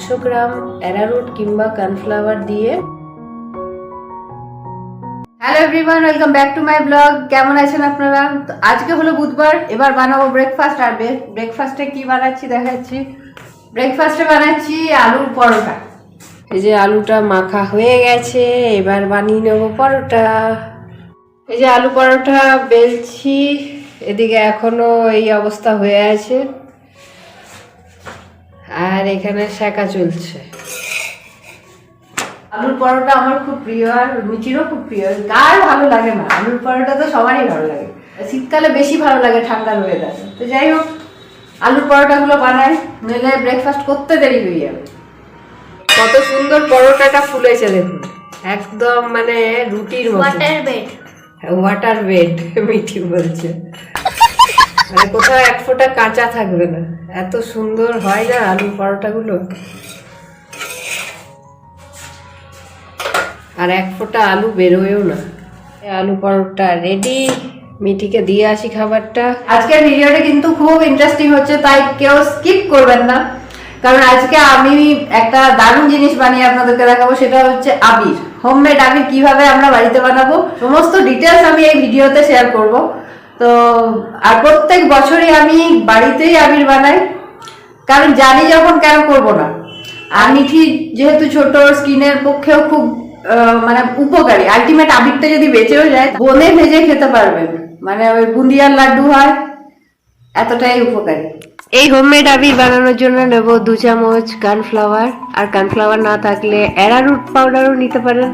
100 গ্রাম arrowroot কিংবা cornflour দিয়ে। Hello everyone, welcome back to my blog. কেমন আছেন আপনারা? তো আজকে হলো বুধবার, এবার বানাবো ব্রেকফাস্ট। আর ব্রেকফাস্টে কি বানাচ্ছি দেখাচ্ছি। ব্রেকফাস্টে বানাচ্ছি আলুর পরোটা। এই যে আলুটা মাখা হয়ে গেছে, এবার বানিয়ে নেব পরোটা। এই যে আলু পরোটা বেলছি, এদিকে এখনো এই অবস্থা হয়ে আছে, আর এখানে সেঁকা চলছে। আলুর পরোটা আমার খুব প্রিয়, আর রুচিরও খুব প্রিয়। কার ভালো লাগে না? আলুর পরোটা তো সবারই ভালো লাগে, শীতকালে বেশি ভালো লাগে ঠান্ডার ওয়েদারে। তো যাই হোক, আলুর পরোটাগুলো বানাই, নইলে ব্রেকফাস্ট করতে দেরি হয়ে যাবে। কত সুন্দর পরোটাটা ফুলেছে দেখুন, একদম মানে রুটির মতো। ওয়াটার বেড মিঠি বলছে, মানে কোথাও এক ফোঁটা কাঁচা থাকবে না, এত সুন্দর হয় না আলুর পরোটাগুলো। আর এক ফোঁটা আলু বেরোয়ও না। আলু পরোটা রেডি, মিঠিকে দিয়ে আসি খাবারটা। আজকের ভিডিওটা কিন্তু খুব ইন্টারেস্টিং হচ্ছে, তাই কেউ স্কিপ করবেন না, কারণ আজকে আমি একটা দারুণ জিনিস বানিয়ে আপনাদেরকে দেখাবো। সেটা হচ্ছে আবির, হোমমেড আবির কিভাবে আমরা বাড়িতে বানাবো, সমস্ত ডিটেলস আমি এই ভিডিওতে শেয়ার করব। তো আর প্রত্যেক বছরই আমি বাড়িতেই আবির বানাই, কারণ জানি যখন কেন করব না। আর মিঠি যেহেতু ছোট, স্কিনের পক্ষেও খুব মানে উপকারী। আলটিমেট আবিরটা যদি বেঁচেও যায়, বনে ভেজে খেতে পারবেন, মানে ওই বুন্দিয়ার লাড্ডু হয়, এতটাই উপকারী। এই হোমমেড আবির বানানোর জন্য নেব 2 চামচ কর্নফ্লাওয়ার, আর কর্নফ্লাওয়ার না থাকলে অ্যারারুট পাউডারও নিতে পারেন।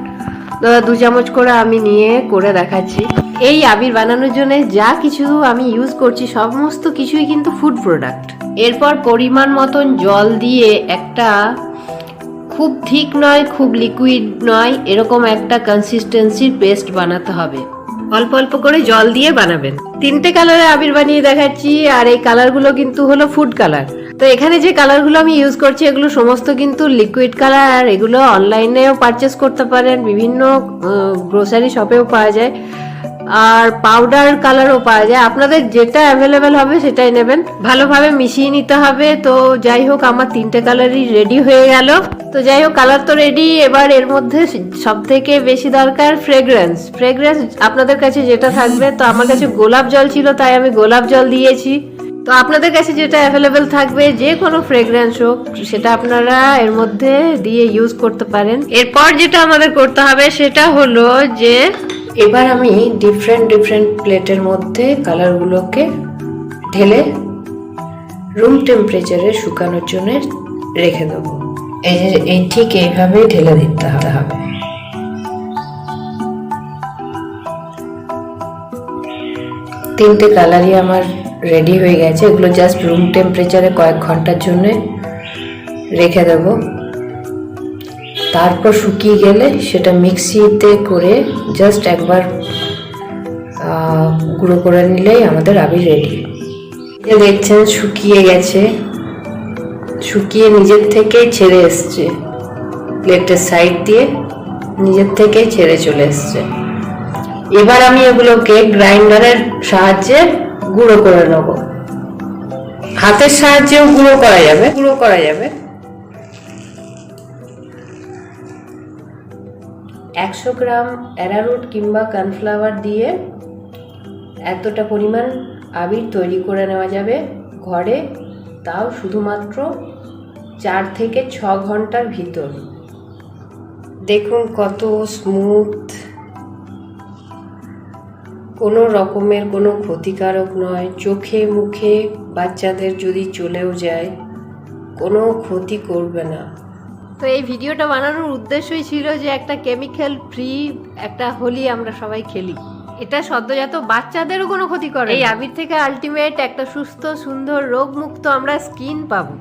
2 চামচ করে আমি নিয়ে করে দেখাচ্ছি। এই আবির বানানোর জন্য যা কিছু আমি ইউজ করছি সমস্ত কিছুই কিন্তু ফুড প্রোডাক্ট। এরপর পরিমাণ মতন জল দিয়ে একটা খুব থিক নয়, খুব লিকুইড নয়, এরকম একটা কনসিস্টেন্সির পেস্ট বানাতে হবে। অল্প অল্প করে জল দিয়ে বানাবেন। 3টে কালারে আবির বানিয়ে দেখাচ্ছি, আর এই কালারগুলো কিন্তু হলো ফুড কালার। তো এখানে যে কালারগুলো আমি ইউজ করছি এগুলো সমস্ত কিন্তু লিকুইড কালার, আর এগুলো অনলাইনেও পারচেস করতে পারেন, বিভিন্ন গ্রোসারি শপেও পাওয়া যায়, আর পাউডার কালারও পাওয়া যায়। আপনাদের যেটা অ্যাভেলেবেল হবে সেটাই নেবেন। ভালোভাবে মিশিয়ে নিতে হবে। তো যাই হোক, আমার 3টে কালারই রেডি হয়ে গেল। তো যাই হোক, কালার তো রেডি। এবার এর মধ্যে সব থেকে বেশি দরকার ফ্রেগ্রেন্স। আপনাদের কাছে যেটা থাকবে, তো আমার কাছে গোলাপ জল ছিল তাই আমি গোলাপ জল দিয়েছি। তো আপনাদের কাছে যেটা অ্যাভেলেবেল থাকবে, যে কোনো ফ্রেগ্রেন্স হোক, সেটা আপনারা এর মধ্যে দিয়ে ইউজ করতে পারেন। এরপর যেটা আমাদের করতে হবে সেটা হলো যে এবার আমি ডিফারেন্ট প্লেটের মধ্যে কালারগুলোকে ঢেলে রুম টেম্পারেচারে শুকানোর জন্য রেখে দেবো। এই ঠিক এইভাবে ঢেলে দিতে হবে। তিনটে কালারই আমার রেডি হয়ে গেছে। এগুলো জাস্ট রুম টেম্পারেচারে কয়েক ঘন্টার জন্য রেখে দেব। তারপর শুকিয়ে গেলে সেটা মিক্সিতে করে জাস্ট একবার গুঁড়ো করে নিলেই আমাদের আবির রেডি। দেখছেন শুকিয়ে গেছে, শুকিয়ে নিজের থেকেই ছেড়ে এসছে, প্লেটের সাইড দিয়ে নিজের থেকেই ছেড়ে চলে এসছে। এবার আমি এগুলোকে গ্রাইন্ডারের সাহায্যে গুঁড়ো করে নেব। হাতের সাহায্যেও গুঁড়ো করা যাবে। 100 গ্রাম অ্যারারুট কিংবা কর্নফ্লাওয়ার দিয়ে এতটা পরিমাণ আবির তৈরি করে নেওয়া যাবে ঘরে, তাও শুধুমাত্র 4 থেকে 6 ঘন্টার ভিতর। দেখুন কত স্মুথ, কোনো রকমের কোনো ক্ষতিকারক নয়। চোখে মুখে বাচ্চাদের যদি চলেও যায়, কোনো ক্ষতি করবে না। তো এই ভিডিওটা বানানোর উদ্দেশ্যই ছিল যে একটা কেমিক্যাল ফ্রি একটা হোলি আমরা সবাই খেলি। এটা সদ্যজাত বাচ্চাদেরও কোনো ক্ষতি করে। এই আবির থেকে আলটিমেট একটা সুস্থ, সুন্দর, রোগমুক্ত আমরা স্কিন পাবো।